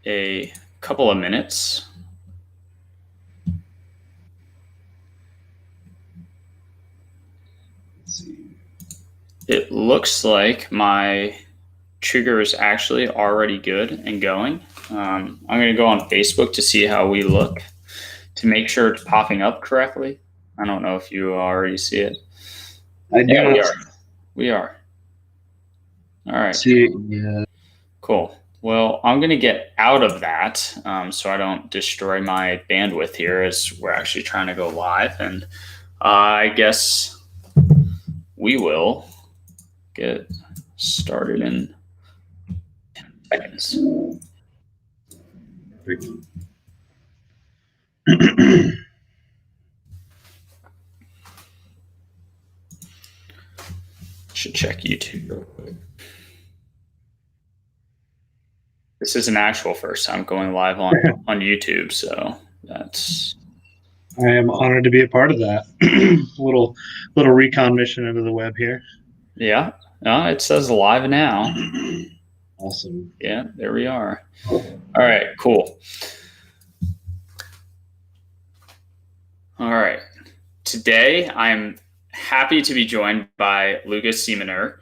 a couple of minutes. Let's see. It looks like my trigger is actually already good and going. I'm going to go on Facebook to see how we look to make sure it's popping up correctly. I don't know if you already see it. I do Yeah, we not are. We are. All right. see it yet. Cool. Well, I'm going to get out of that so I don't destroy my bandwidth here as we're actually trying to go live. And I guess we will get started in 10 seconds. Should check YouTube real quick. This is an actual first time going live on YouTube, so that's. I am honored to be a part of that. little recon mission into the web here. Yeah, it says live now. Awesome. Yeah, there we are. All right, cool. All right. Today, I'm happy to be joined by Lukas Simianer.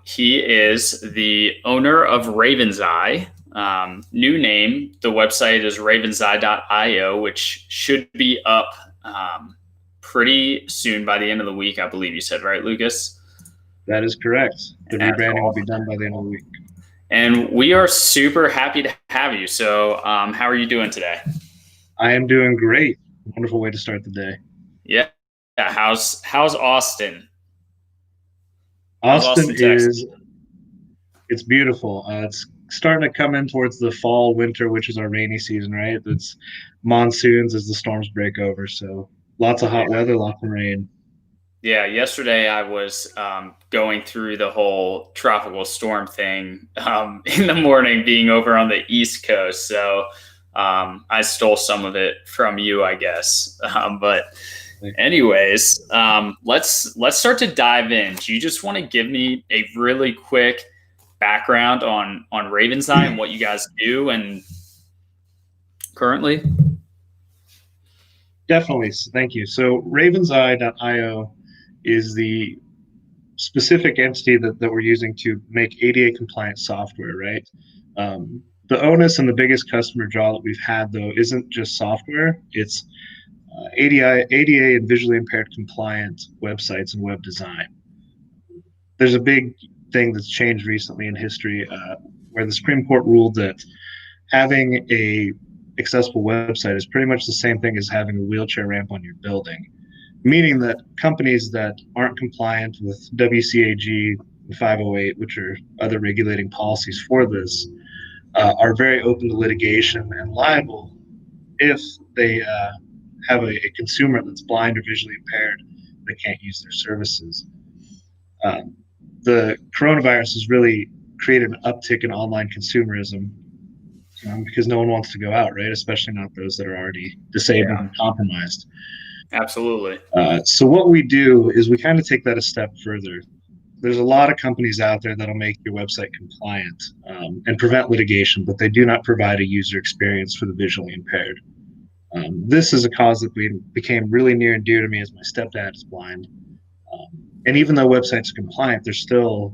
He is the owner of Raven's Eye. New name, the website is ravenseye.io, which should be up pretty soon by the end of the week, I believe you said, right, Lukas? That is correct. The rebranding will be done by the end of the week. And we are super happy to have you. So how are you doing today? I am doing great. Wonderful way to start the day. Yeah. How's Austin? Austin is, it's beautiful. It's starting to come in towards the fall, winter, which is our rainy season, right? It's monsoons as the storms break over. So lots of hot weather, lots of rain. Yeah, yesterday I was going through the whole tropical storm thing in the morning, being over on the East Coast. So I stole some of it from you, I guess. But anyways, let's start to dive in. Do you just want to give me a really quick background on Raven's Eye and what you guys do and currently? Definitely. Thank you. So ravenseye.io is the specific entity that we're using to make ADA compliant software, right? The onus and the biggest customer draw that we've had, though, isn't just software. It's ADA and visually impaired compliant websites and web design. There's a big thing that's changed recently in history where the Supreme Court ruled that having a accessible website is pretty much the same thing as having a wheelchair ramp on your building, meaning that companies that aren't compliant with WCAG 508, which are other regulating policies for this, are very open to litigation and liable if they have a consumer that's blind or visually impaired that can't use their services. The coronavirus has really created an uptick in online consumerism because no one wants to go out, right? Especially not those that are already disabled and compromised. Absolutely. So what we do is we kind of take that a step further. There's a lot of companies out there that'll make your website compliant and prevent litigation, but they do not provide a user experience for the visually impaired. This is a cause that became really near and dear to me as my stepdad is blind. And even though websites are compliant, they're still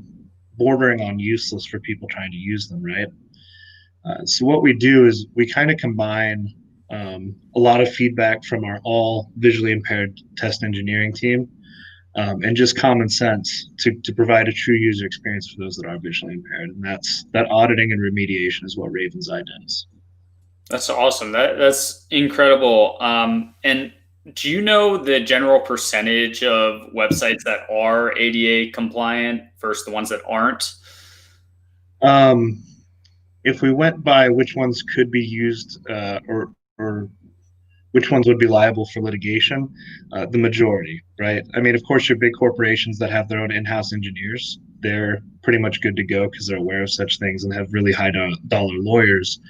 bordering on useless for people trying to use them, right? So what we do is we kind of combine a lot of feedback from our all visually impaired test engineering team and just common sense to provide a true user experience for those that are visually impaired. And that auditing and remediation is what Raven's Eye does. That's awesome. That's incredible. And do you know the general percentage of websites that are ADA compliant versus the ones that aren't? If we went by which ones could be used or which ones would be liable for litigation, the majority, right? I mean, of course, your big corporations that have their own in-house engineers, they're pretty much good to go because they're aware of such things and have really high dollar lawyers.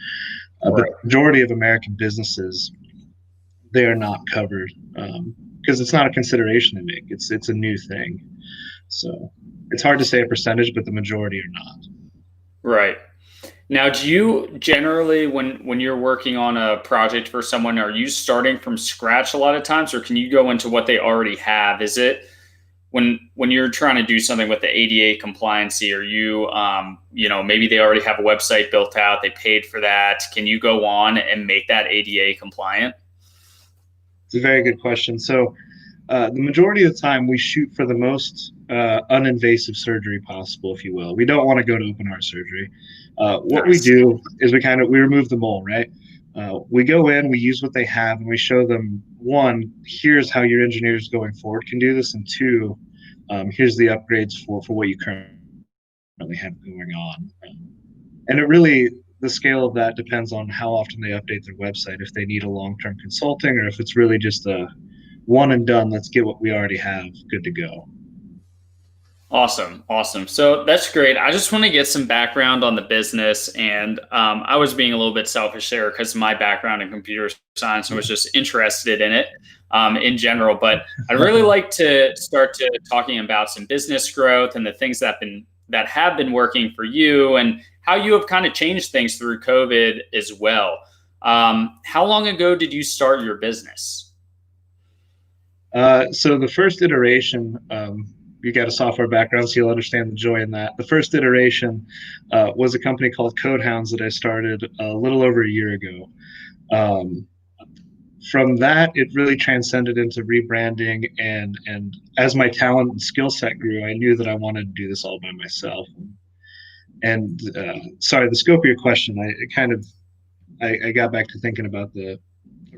But the majority of American businesses, they are not covered because it's not a consideration to make. It's a new thing. So it's hard to say a percentage, but the majority are not. Right. Now, do you generally, when you're working on a project for someone, are you starting from scratch a lot of times, or can you go into what they already have? Is it when you're trying to do something with the ADA compliancy, are you, maybe they already have a website built out, they paid for that. Can you go on and make that ADA compliant? It's a very good question. So, the majority of the time, we shoot for the most uninvasive surgery possible, if you will. We don't want to go to open heart surgery. What we Nice. do is we remove the mole, right? We go in, we use what they have, and we show them, one, here's how your engineers going forward can do this, and two, here's the upgrades for what you currently have going on. And it really, the scale of that depends on how often they update their website, if they need a long-term consulting, or if it's really just a one and done, let's get what we already have good to go. Awesome. Awesome. So that's great. I just want to get some background on the business. And I was being a little bit selfish there because of my background in computer science and was just interested in it in general. But I'd really like to start to talking about some business growth and the things that have been working for you and how you have kind of changed things through COVID as well. How long ago did you start your business? So the first iteration, you got a software background, so you'll understand the joy in that. The first iteration was a company called Codehounds that I started a little over a year ago. Um, from that, it really transcended into rebranding, and as my talent and skill set grew, I knew that I wanted to do this all by myself. And sorry, the scope of your question, I got back to thinking about the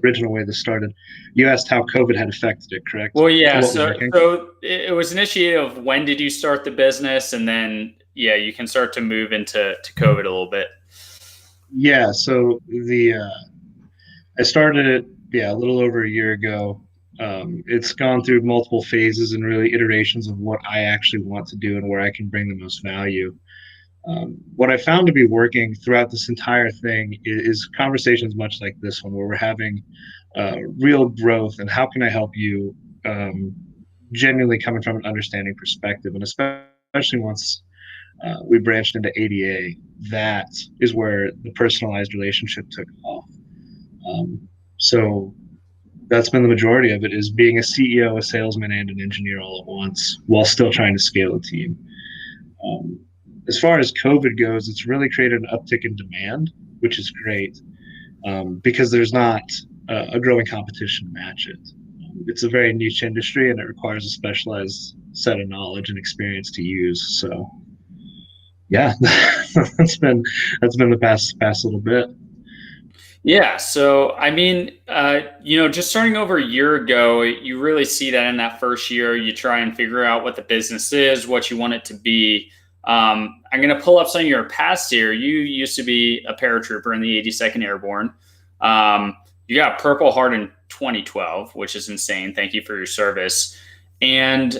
original way this started. You asked how COVID had affected it, correct? Well, yeah. And what was So, working? so it was initiated of when did you start the business, and then yeah, you can start to move into COVID a little bit. Yeah, so the I started it, yeah, a little over a year ago. It's gone through multiple phases and really iterations of what I actually want to do and where I can bring the most value. What I found to be working throughout this entire thing is conversations much like this one, where we're having real growth and how can I help you, genuinely coming from an understanding perspective, and especially once we branched into ADA, that is where the personalized relationship took off. So that's been the majority of it, is being a CEO, a salesman, and an engineer all at once while still trying to scale a team. Um, as far as COVID goes, it's really created an uptick in demand, which is great, because there's not a growing competition to match it. It's a very niche industry, and it requires a specialized set of knowledge and experience to use. So, yeah, that's been the past little bit. Yeah. So, I mean, just starting over a year ago, you really see that in that first year, you try and figure out what the business is, what you want it to be. I'm going to pull up some of your past here. You used to be a paratrooper in the 82nd Airborne. You got Purple Heart in 2012, which is insane. Thank you for your service. And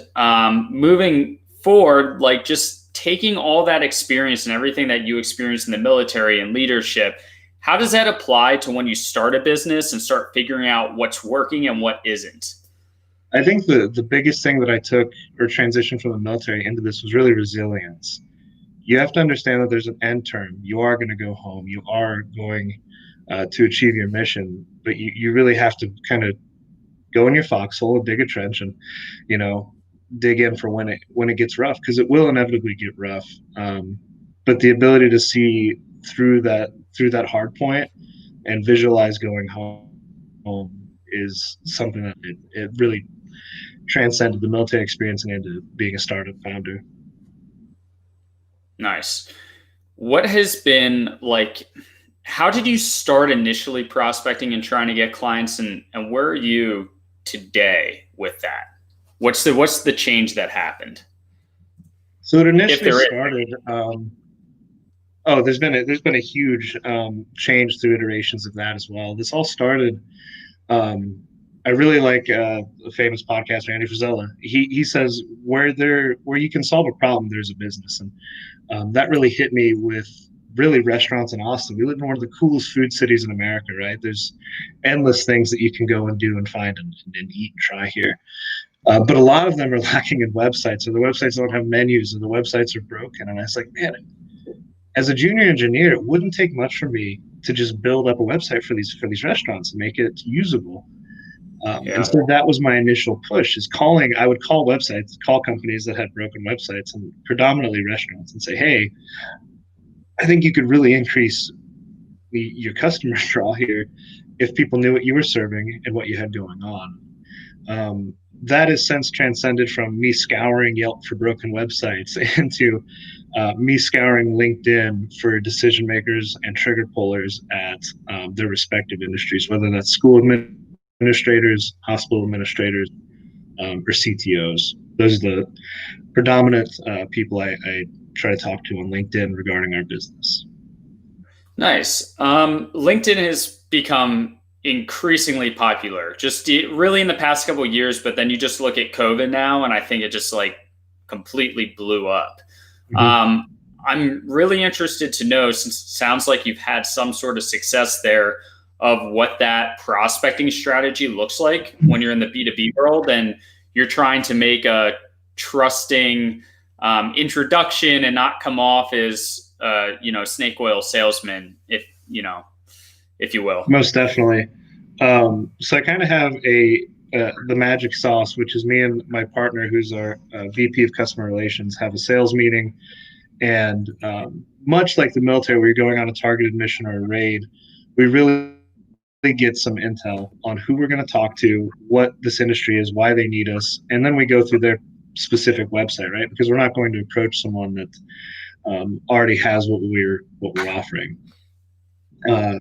moving forward, like just taking all that experience and everything that you experienced in the military and leadership, how does that apply to when you start a business and start figuring out what's working and what isn't? I think the biggest thing that I took or transitioned from the military into this was really resilience. You have to understand that there's an end term. You are going to go home. You are going to achieve your mission, but you really have to kind of go in your foxhole, dig a trench, and you know dig in for when it gets rough, because it will inevitably get rough. But the ability to see through that hard point and visualize going home is something that it really transcended the military experience and into being a startup founder. Nice. What has been like, how did you start initially prospecting and trying to get clients, and where are you today with that? What's the change that happened? So it If initially there is. started. Oh, there's been a huge change through iterations of that as well. This all started. Um, I really like a famous podcaster, Andy Frisella. He says where you can solve a problem, there's a business, and that really hit me with really restaurants in Austin. We live in one of the coolest food cities in America, right? There's endless things that you can go and do and find and eat and try here. But a lot of them are lacking in websites, or the websites don't have menus, or the websites are broken. And I was like, man, as a junior engineer, it wouldn't take much for me to just build up a website for these restaurants and make it usable. And Yeah. so that was my initial push is calling. I would call websites, call companies that had broken websites and predominantly restaurants and say, hey, I think you could really increase your customer draw here if people knew what you were serving and what you had going on. That has since transcended from me scouring Yelp for broken websites into me scouring LinkedIn for decision makers and trigger pullers at their respective industries, whether that's school administrators, hospital administrators, or CTOs. Those are the predominant people I try to talk to on LinkedIn regarding our business. Nice. LinkedIn has become increasingly popular, just really in the past couple of years. But then you just look at COVID now, and I think it just like completely blew up. Mm-hmm. Um, I'm really interested to know, since it sounds like you've had some sort of success there, of what that prospecting strategy looks like when you're in the B2B world and you're trying to make a trusting introduction and not come off as snake oil salesman, if you will. Most definitely. So I kind of have the magic sauce, which is me and my partner, who's our VP of customer relations, have a sales meeting. And much like the military, where you're going on a targeted mission or a raid, we really get some intel on who we're going to talk to, what this industry is, why they need us, and then we go through their specific website, right? Because we're not going to approach someone that already has what we're offering.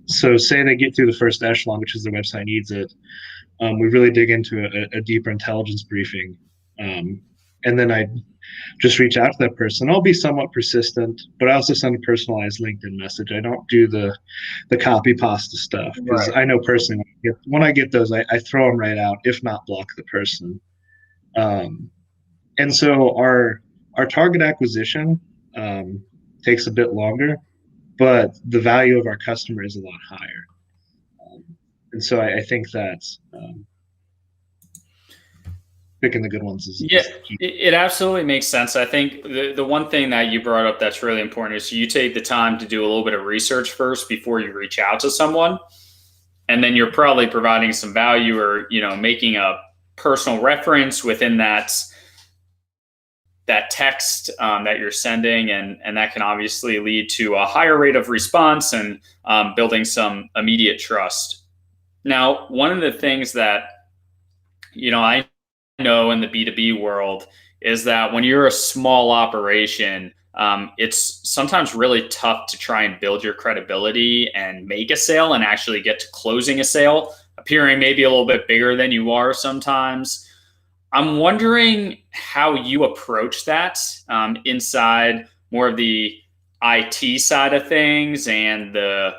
So say they get through the first echelon, which is their website needs it. We really dig into a deeper intelligence briefing. And then I just reach out to that person. I'll be somewhat persistent, but I also send a personalized LinkedIn message. I don't do the copy pasta stuff because I know personally when I get those, I throw them right out, if not block the person. And so our target acquisition takes a bit longer, but the value of our customer is a lot higher. And so I think that picking the good ones is key. It absolutely makes sense. I think the one thing that you brought up that's really important is you take the time to do a little bit of research first before you reach out to someone. And then you're probably providing some value or, making a personal reference within that text that you're sending. And that can obviously lead to a higher rate of response and building some immediate trust. Now, one of the things that, I know in the B2B world is that when you're a small operation, it's sometimes really tough to try and build your credibility and make a sale and actually get to closing a sale, appearing maybe a little bit bigger than you are sometimes. I'm wondering how you approach that inside more of the IT side of things and the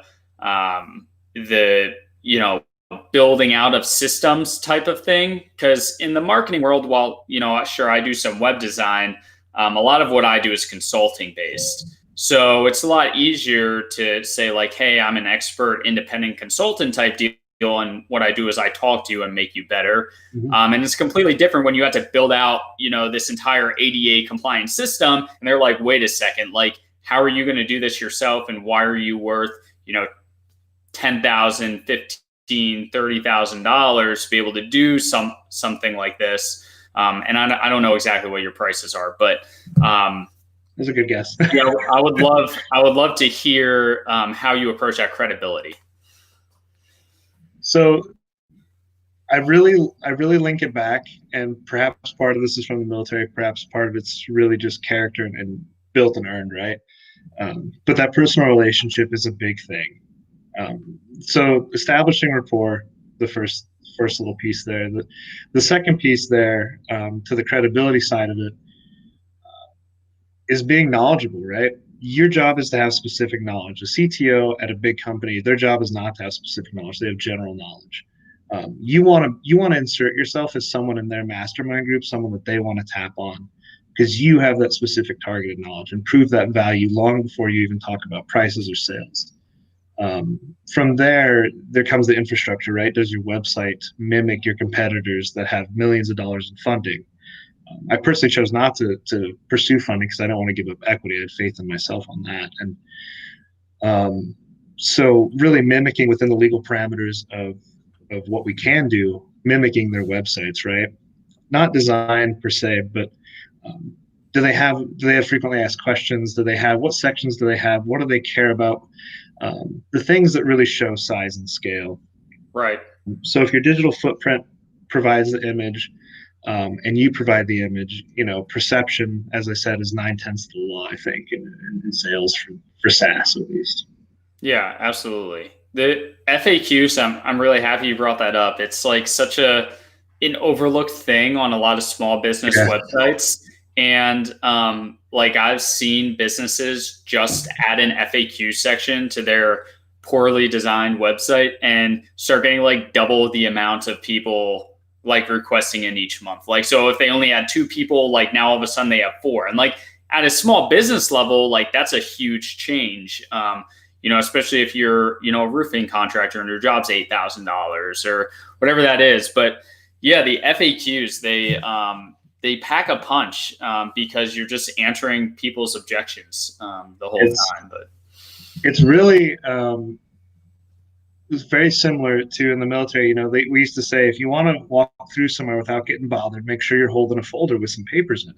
building out of systems type of thing. Because in the marketing world, while, sure, I do some web design, a lot of what I do is consulting based. So it's a lot easier to say like, hey, I'm an expert independent consultant type deal. And what I do is I talk to you and make you better. Mm-hmm. And it's completely different when you have to build out, this entire ADA compliant system. And they're like, wait a second, like, how are you going to do this yourself? And why are you worth, $10,000, $15,000, $30,000 to be able to do something like this? And I don't know exactly what your prices are, but that's a good guess. Yeah, I would love to hear how you approach that credibility. So I really link it back, and perhaps part of this is from the military, perhaps part of it's really just character and built and earned, right? But that personal relationship is a big thing. So establishing rapport, the first little piece there. The second piece there, to the credibility side of it, is being knowledgeable, right? Your job is to have specific knowledge. A CTO at a big company, their job is not to have specific knowledge. They have general knowledge. You want to insert yourself as someone in their mastermind group, someone that they want to tap on, because you have that specific targeted knowledge and prove that value long before you even talk about prices or sales. From there comes the infrastructure, right? Does your website mimic your competitors that have millions of dollars in funding? I personally chose not to pursue funding because I don't want to give up equity. I had faith in myself on that, and um, so really mimicking within the legal parameters of what we can do, mimicking their websites, right? Not design per se, but um, do they have frequently asked questions? Do they have what sections do they have? What do they care about? The things that really show size and scale. Right. So if your digital footprint provides the image, and you provide the image, perception, as I said, is 9/10 of the law, I think, in sales for SaaS at least. Yeah, absolutely. The FAQs, I'm really happy you brought that up. It's like such an overlooked thing on a lot of small business Yeah. websites. And like I've seen businesses just add an FAQ section to their poorly designed website and start getting like double the amount of people like requesting in each month. Like, so if they only had two people, like now all of a sudden they have four. And like at a small business level, like that's a huge change. Especially if you're, a roofing contractor and your job's $8,000 or whatever that is. But yeah, the FAQs, they pack a punch because you're just answering people's objections the whole time. But it's really it's very similar to in the military. We used to say if you want to walk through somewhere without getting bothered, make sure you're holding a folder with some papers in it.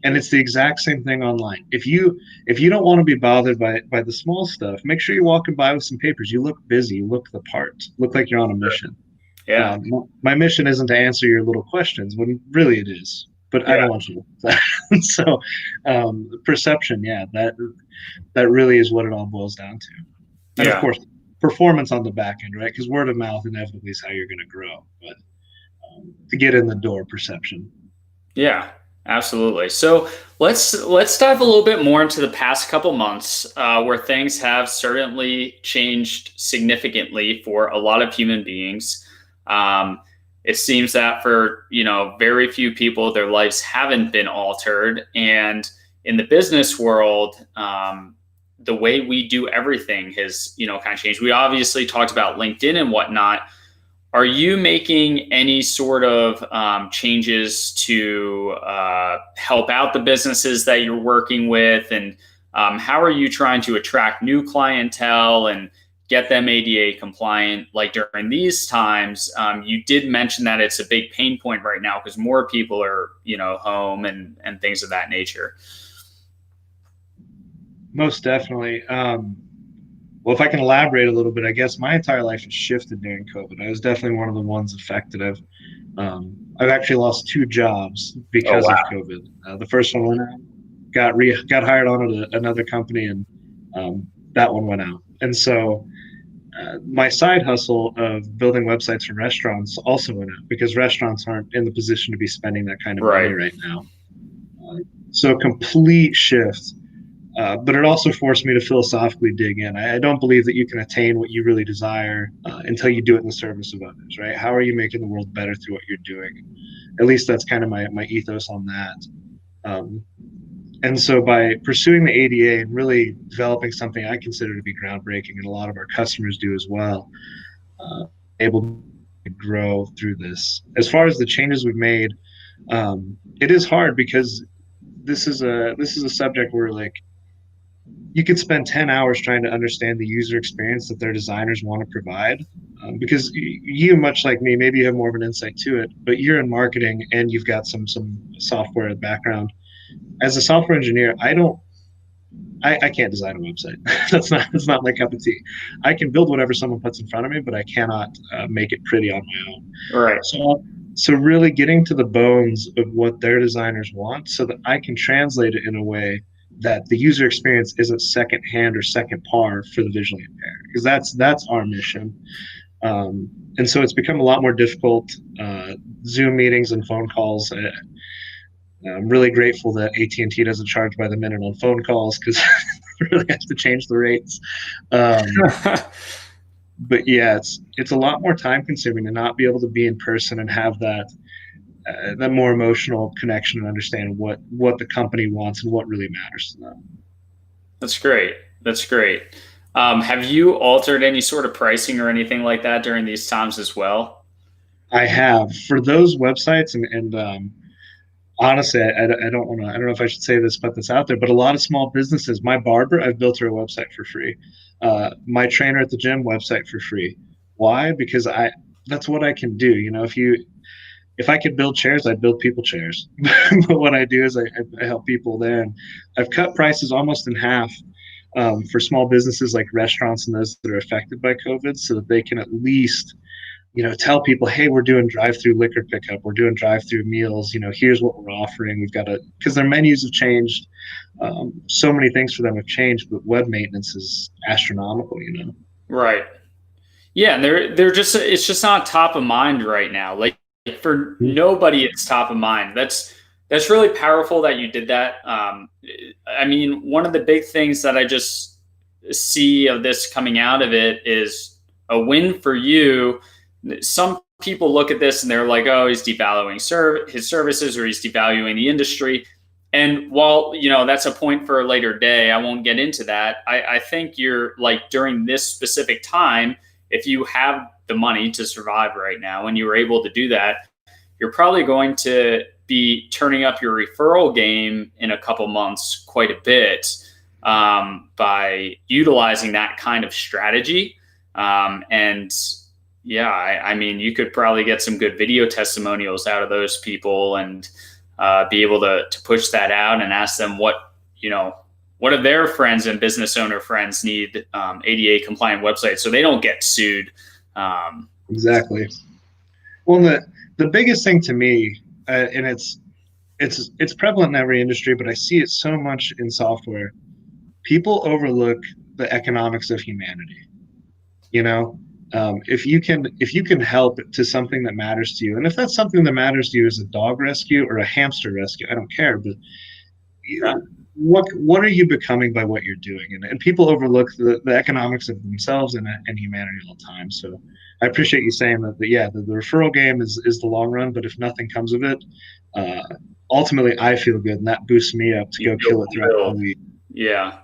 And it's the exact same thing online. If you don't want to be bothered by the small stuff, make sure you're walking by with some papers. You look busy, you look the part, look like you're on a mission. yeah, my mission isn't to answer your little questions when really it is, but I don't want you to do that. So perception, yeah, that really is what it all boils down to. And of course, performance on the back end, right? Because word of mouth inevitably is how you're going to grow. But to get in the door, perception. Yeah, absolutely. So let's dive a little bit more into the past couple months, where things have certainly changed significantly for a lot of human beings. It seems that for very few people, their lives haven't been altered, and in the business world, the way we do everything has kind of changed. We obviously talked about LinkedIn and whatnot. Are you making any sort of changes to help out the businesses that you're working with? And how are you trying to attract new clientele and get them ADA compliant? Like during these times, you did mention that it's a big pain point right now because more people are, home and things of that nature. Most definitely. Well, if I can elaborate a little bit, I guess my entire life has shifted during COVID. I was definitely one of the ones affected. I've actually lost two jobs because of COVID. The first one went out, got hired on at another company, and that one went out. And so my side hustle of building websites for restaurants also went out because restaurants aren't in the position to be spending that kind of money right now. So a complete shift. But it also forced me to philosophically dig in. I don't believe that you can attain what you really desire until you do it in the service of others, right? How are you making the world better through what you're doing? At least that's kind of my ethos on that. And so by pursuing the ADA and really developing something I consider to be groundbreaking, and a lot of our customers do as well, able to grow through this. As far as the changes we've made, it is hard because this is a subject where like you could spend 10 hours trying to understand the user experience that their designers want to provide, because you, much like me, maybe you have more of an insight to it, but you're in marketing and you've got some software background. As a software engineer, I can't design a website. That's not my cup of tea. I can build whatever someone puts in front of me, but I cannot make it pretty on my own. Right. So really getting to the bones of what their designers want so that I can translate it in a way that the user experience isn't second hand or second par for the visually impaired, because that's our mission. And so it's become a lot more difficult. Zoom meetings and phone calls. I'm really grateful that AT&T doesn't charge by the minute on phone calls because they really have to change the rates. But yeah, it's a lot more time consuming to not be able to be in person and have that more emotional connection and understand what the company wants and what really matters to them. That's great. That's great. Have you altered any sort of pricing or anything like that during these times as well? I have, for those websites, and honestly, I don't want to, I don't know if I should say this, put this out there, but a lot of small businesses, my barber, I've built her a website for free. My trainer at the gym, website for free. Why? Because that's what I can do. If I could build chairs, I'd build people chairs. But what I do is I help people there. And I've cut prices almost in half for small businesses like restaurants and those that are affected by COVID so that they can at least tell people, hey, we're doing drive-through liquor pickup, we're doing drive-through meals, here's what we're offering. We've got because their menus have changed. So many things for them have changed, but web maintenance is astronomical. Right. Yeah, and they're just it's just not top of mind right now. Like for nobody, it's top of mind. That's really powerful that you did that. I mean, one of the big things that I just see of this coming out of it is a win for you. Some people look at this and they're like, "Oh, he's devaluing his services, or he's devaluing the industry." And while that's a point for a later day, I won't get into that. I think you're like during this specific time, if you have the money to survive right now and you were able to do that, you're probably going to be turning up your referral game in a couple months quite a bit by utilizing that kind of strategy. And yeah, I mean, you could probably get some good video testimonials out of those people and be able to push that out and ask them what of their friends and business owner friends need ADA compliant websites so they don't get sued. Exactly. Well, the biggest thing to me, and it's prevalent in every industry, but I see it so much in software. People overlook the economics of humanity. If you can help to something that matters to you, and if that's something that matters to you is a dog rescue or a hamster rescue, I don't care. But Yeah. what are you becoming by what you're doing? And people overlook the economics of themselves and humanity all the time. So I appreciate you saying that. But yeah, the referral game is the long run. But if nothing comes of it, ultimately I feel good, and that boosts me up to go kill it throughout the week. Yeah,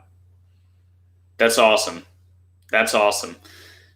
that's awesome. That's awesome.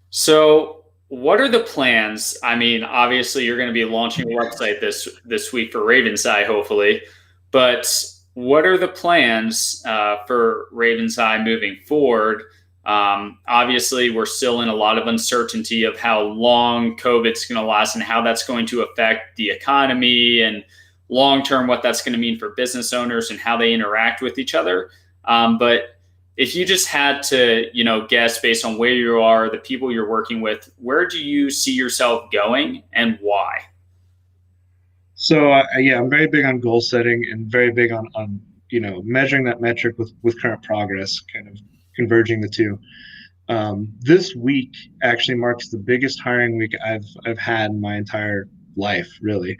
So, what are the plans? I mean, obviously, you're going to be launching a website this week for Raven's Eye, hopefully. But what are the plans for Raven's Eye moving forward? Obviously, we're still in a lot of uncertainty of how long COVID's going to last and how that's going to affect the economy and long term what that's going to mean for business owners and how they interact with each other. But if you just had to, guess based on where you are, the people you're working with, where do you see yourself going and why? So yeah, I'm very big on goal setting and very big on measuring that metric with current progress, kind of converging the two. This week actually marks the biggest hiring week I've had in my entire life, really.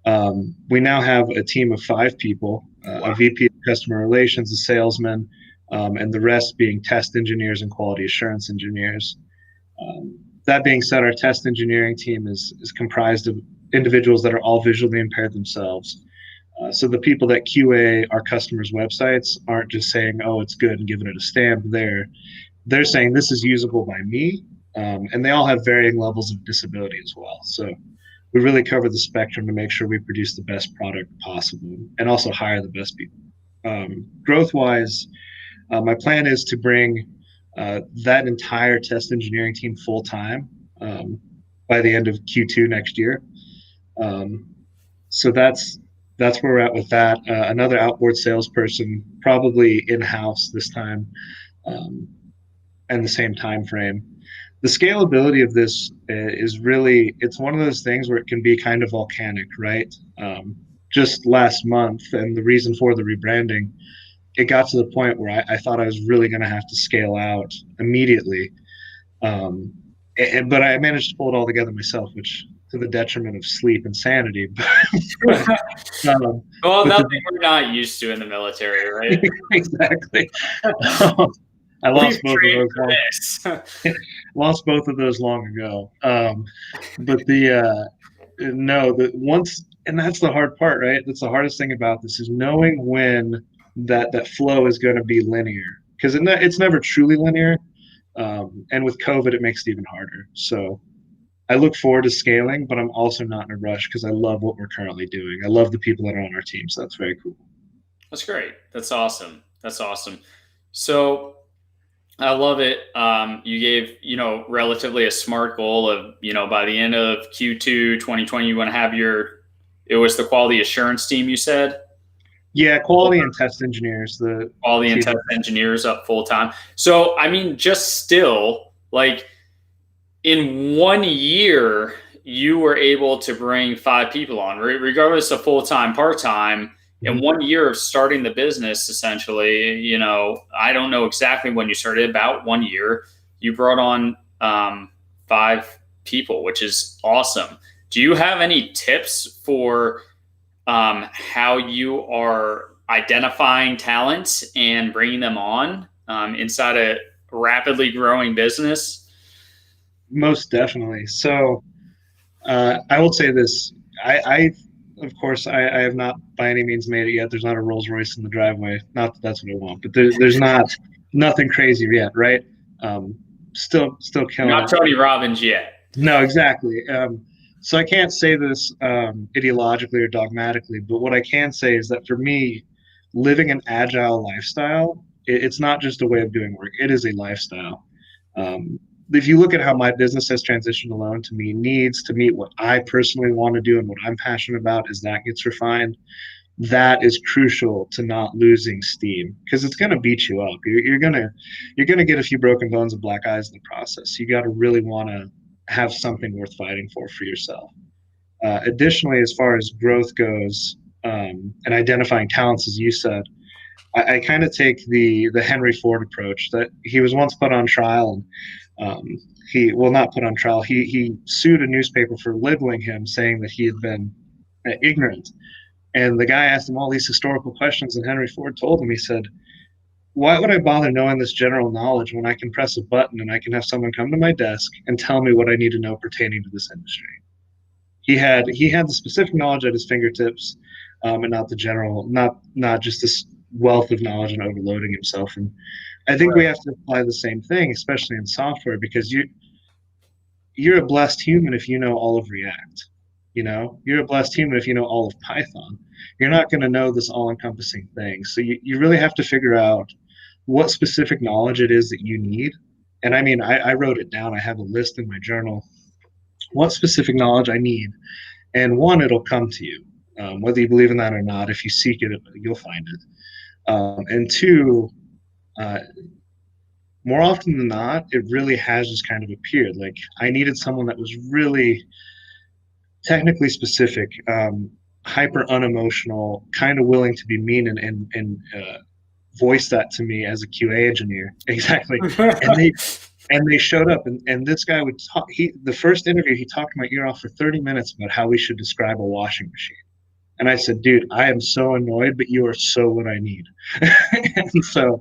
We now have a team of 5 people, a VP of customer relations, a salesman, and the rest being test engineers and quality assurance engineers. That being said, our test engineering team is comprised of individuals that are all visually impaired themselves. So the people that QA our customers' websites aren't just saying, "Oh, it's good," and giving it a stamp. They're saying this is usable by me, and they all have varying levels of disability as well. So we really cover the spectrum to make sure we produce the best product possible and also hire the best people. Growth-wise, my plan is to bring that entire test engineering team full-time by the end of Q2 next year. So that's where we're at with that. Another outboard salesperson, probably in-house this time, and the same time frame. The scalability of this is really, it's one of those things where it can be kind of volcanic, right? Just last month, and the reason for the rebranding, it got to the point where I thought I was really going to have to scale out immediately. But I managed to pull it all together myself, which to the detriment of sleep and sanity. Well, nothing we're not used to in the military, right? Exactly. I lost both of those. Lost both of those long ago. But and that's the hard part, right? That's the hardest thing about this is knowing when that flow is going to be linear, because it's never truly linear. And with COVID, it makes it even harder. So I look forward to scaling, but I'm also not in a rush because I love what we're currently doing. I love the people that are on our team, so that's very cool. That's great. That's awesome. That's awesome. So I love it. You gave, relatively a smart goal of, by the end of Q2 2020, you want to have it was the quality assurance team, you said? Yeah, quality and test engineers, the Quality and two. test engineers up full time. So, I mean, just still, like, in 1 year, you were able to bring 5 people on, regardless of full time, part time. In Mhm. 1 year of starting the business, essentially, I don't know exactly when you started, about 1 year, you brought on 5 people, which is awesome. Do you have any tips for how you are identifying talents and bringing them on inside a rapidly growing business? Most definitely. So I will say this. I of course, I have not by any means made it yet. There's not a Rolls Royce in the driveway. Not that that's what I want, but there's not nothing crazy yet, right? Um, still You're killing not it. Tony Robbins yet. No, exactly. So I can't say this ideologically or dogmatically, but what I can say is that for me, living an agile lifestyle, it's not just a way of doing work; it is a lifestyle. Um, if you look at how my business has transitioned alone to meet needs, to meet what I personally want to do and what I'm passionate about, as that gets refined, that is crucial to not losing steam because it's going to beat you up. You're gonna get a few broken bones and black eyes in the process. You got to really want to have something worth fighting for yourself. Additionally, as far as growth goes and identifying talents, as you said, I kind of take the Henry Ford approach that he was once put on trial and he well not put on trial. He sued a newspaper for littling him, saying that he had been ignorant. And the guy asked him all these historical questions, and Henry Ford told him, he said, "Why would I bother knowing this general knowledge when I can press a button and I can have someone come to my desk and tell me what I need to know pertaining to this industry?" He had the specific knowledge at his fingertips, and not the general, not just this wealth of knowledge and overloading himself. And I think we Right. have to apply the same thing, especially in software, because you're a blessed human if you know all of React. You're a blessed human if you know all of Python. You're not going to know this all-encompassing thing. So you really have to figure out what specific knowledge it is that you need. And I mean, I wrote it down. I have a list in my journal. What specific knowledge I need, and one, it'll come to you, whether you believe in that or not. If you seek it, you'll find it. And two, uh, more often than not, it really has just kind of appeared. Like I needed someone that was really technically specific, hyper unemotional, kind of willing to be mean and voice that to me as a QA engineer. Exactly. And they showed up and this guy would talk. The first interview he talked my ear off for 30 minutes about how we should describe a washing machine. And I said, dude, I am so annoyed, but you are so what I need. And so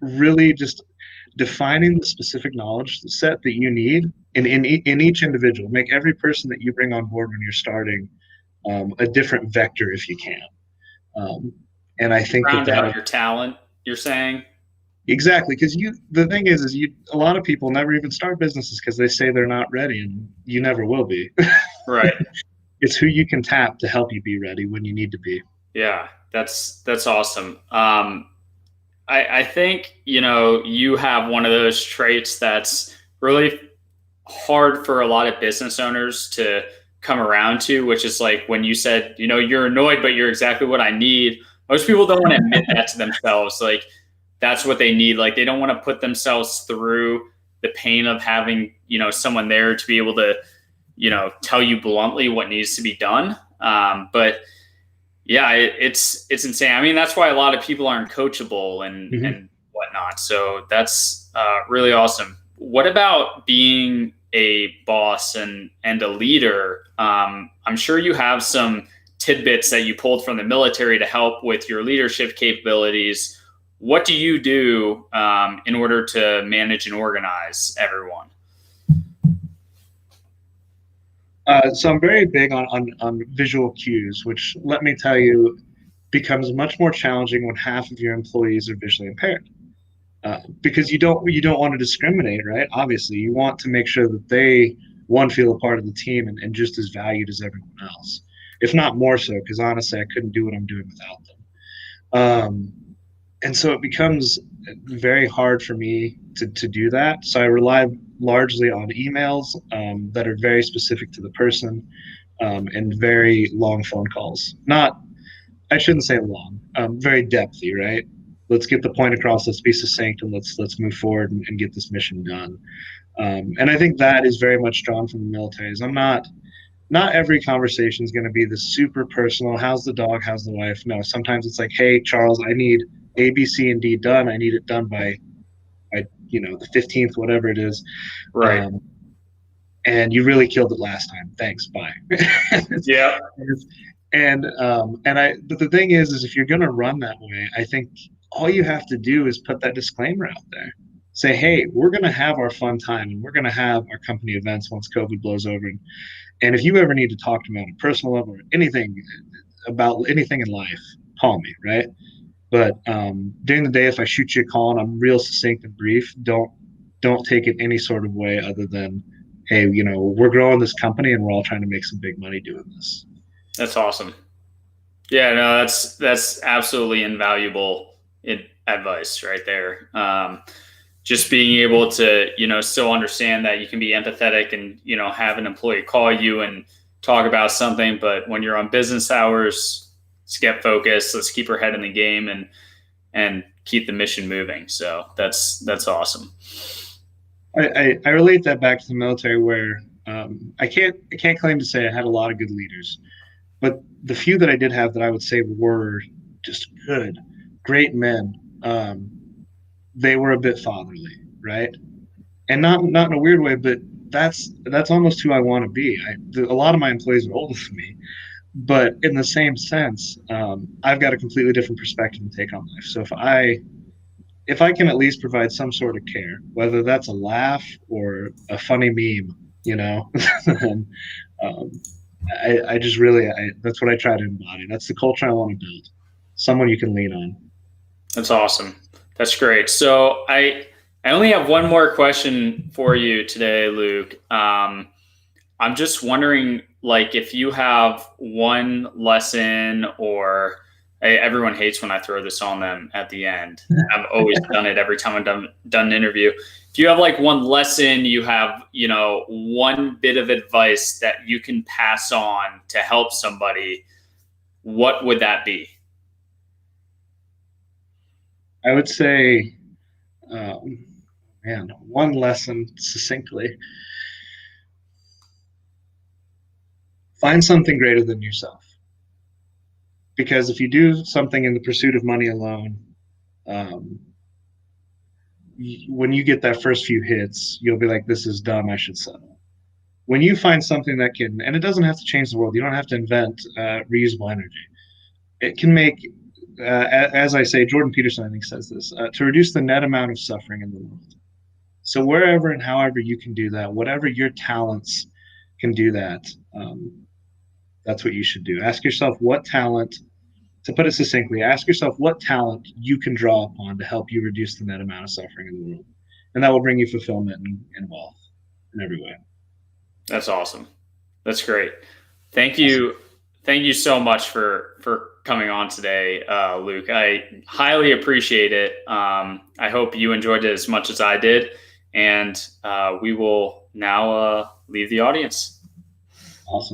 really just defining the specific knowledge set that you need in each individual. Make every person that you bring on board when you're starting a different vector if you can. Um, and I think that Round out that'll your talent, you're saying? exactly because the thing is you a lot of people never even start businesses because they say they're not ready, and you never will be. Right. It's who you can tap to help you be ready when you need to be. Yeah, that's awesome. I think, you have one of those traits that's really hard for a lot of business owners to come around to, which is like when you said, you're annoyed, but you're exactly what I need. Most people don't want to admit that to themselves. Like that's what they need. Like they don't want to put themselves through the pain of having, someone there to be able to, tell you bluntly what needs to be done. But yeah, it's insane. I mean, that's why a lot of people aren't coachable Mm-hmm. and whatnot. So that's really awesome. What about being a boss and a leader? I'm sure you have some tidbits that you pulled from the military to help with your leadership capabilities. What do you do in order to manage and organize everyone? So I'm very big on visual cues, which let me tell you becomes much more challenging when half of your employees are visually impaired. Because you don't want to discriminate, right? Obviously, you want to make sure that they one, feel a part of the team and just as valued as everyone else, if not more so, because honestly, I couldn't do what I'm doing without them. And so it becomes very hard for me to do that. So I rely largely on emails that are very specific to the person, and very long phone calls. Not, I shouldn't say long, very depthy, right? Let's get the point across. Let's be succinct, and let's move forward and get this mission done. And I think that is very much drawn from the military. Is I'm not every conversation is going to be the super personal. How's the dog? How's the wife? No, sometimes it's like, hey, Charles, I need A, B, C, and D done. I need it done by the 15th, whatever it is. Right. And you really killed it last time. Thanks. Bye. Yeah. But the thing is if you're going to run that way, I think all you have to do is put that disclaimer out there. Say, hey, we're going to have our fun time and we're going to have our company events once COVID blows over. And if you ever need to talk to me on a personal level or anything about anything in life, call me, right? But during the day, if I shoot you a call and I'm real succinct and brief, don't take it any sort of way other than, hey, we're growing this company and we're all trying to make some big money doing this. That's awesome. Yeah, no, that's absolutely invaluable advice right there. Just being able to, still understand that you can be empathetic and, have an employee call you and talk about something. But when you're on business hours, let's get focused. Let's keep our head in the game and keep the mission moving. So that's awesome. I relate that back to the military where I can't claim to say I had a lot of good leaders, but the few that I did have that I would say were just good, great men. They were a bit fatherly, right? And not in a weird way, but that's almost who I want to be. A lot of my employees are older than me, but in the same sense, I've got a completely different perspective and take on life. So if I can at least provide some sort of care, whether that's a laugh or a funny meme, then, I just really, that's what I try to embody. That's the culture I want to build. Someone you can lean on. That's awesome. That's great. So I only have one more question for you today, Luke. I'm just wondering, like, if you have one lesson or everyone hates when I throw this on them at the end. I've always done it every time I've done an interview. If you have like one lesson, you have, one bit of advice that you can pass on to help somebody, what would that be? I would say, one lesson succinctly. Find something greater than yourself. Because if you do something in the pursuit of money alone, when you get that first few hits, you'll be like, this is dumb, I should settle. When you find something that can, and it doesn't have to change the world, you don't have to invent reusable energy. It can make, as I say, Jordan Peterson, I think, says this, to reduce the net amount of suffering in the world. So wherever and however you can do that, whatever your talents can do that, that's what you should do. Ask yourself what talent, to put it succinctly, ask yourself what talent you can draw upon to help you reduce the net amount of suffering in the world. And that will bring you fulfillment and wealth in every way. That's awesome. That's great. Thank you. Thank you so much for coming on today, Luke. I highly appreciate it. I hope you enjoyed it as much as I did. And we will now leave the audience. Awesome.